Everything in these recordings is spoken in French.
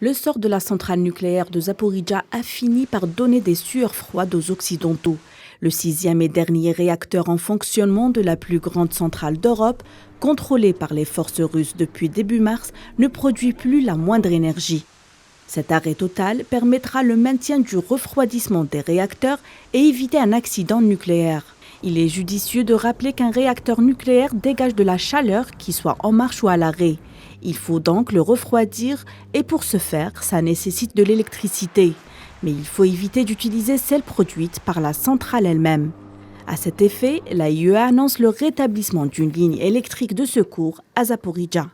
Le sort de la centrale nucléaire de Zaporijjia a fini par donner des sueurs froides aux Occidentaux. Le sixième et dernier réacteur en fonctionnement de la plus grande centrale d'Europe, contrôlé par les forces russes depuis début mars, ne produit plus la moindre énergie. Cet arrêt total permettra le maintien du refroidissement des réacteurs et éviter un accident nucléaire. Il est judicieux de rappeler qu'un réacteur nucléaire dégage de la chaleur, qu'il soit en marche ou à l'arrêt. Il faut donc le refroidir et pour ce faire, ça nécessite de l'électricité. Mais il faut éviter d'utiliser celle produite par la centrale elle-même. À cet effet, l'AIEA annonce le rétablissement d'une ligne électrique de secours à Zaporijjia.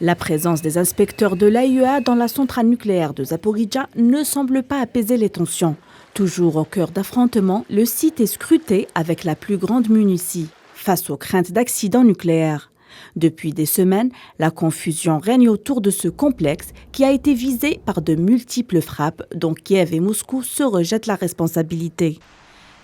La présence des inspecteurs de l'AIEA dans la centrale nucléaire de Zaporijjia ne semble pas apaiser les tensions. Toujours au cœur d'affrontements, le site est scruté avec la plus grande minutie, face aux craintes d'accidents nucléaires. Depuis des semaines, la confusion règne autour de ce complexe qui a été visé par de multiples frappes dont Kiev et Moscou se rejettent la responsabilité.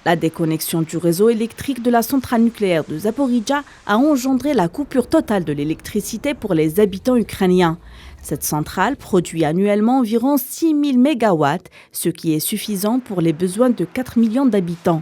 La déconnexion du réseau électrique de la centrale nucléaire de Zaporijjia a engendré la coupure totale de l'électricité pour les habitants ukrainiens. Cette centrale produit annuellement environ 6 000 MW, ce qui est suffisant pour les besoins de 4 millions d'habitants.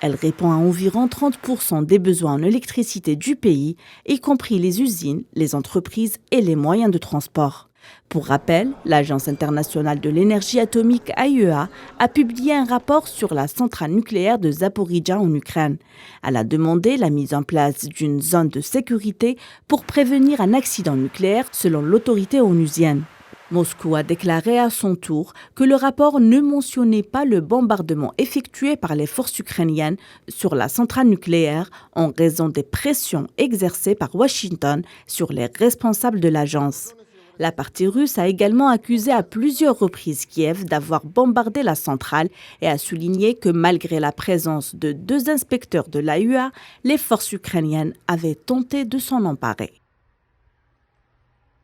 Elle répond à environ 30% des besoins en électricité du pays, y compris les usines, les entreprises et les moyens de transport. Pour rappel, l'Agence internationale de l'énergie atomique AIEA a publié un rapport sur la centrale nucléaire de Zaporijjia en Ukraine. Elle a demandé la mise en place d'une zone de sécurité pour prévenir un accident nucléaire selon l'autorité onusienne. Moscou a déclaré à son tour que le rapport ne mentionnait pas le bombardement effectué par les forces ukrainiennes sur la centrale nucléaire en raison des pressions exercées par Washington sur les responsables de l'agence. La partie russe a également accusé à plusieurs reprises Kiev d'avoir bombardé la centrale et a souligné que malgré la présence de 2 inspecteurs de l'AIEA, les forces ukrainiennes avaient tenté de s'en emparer.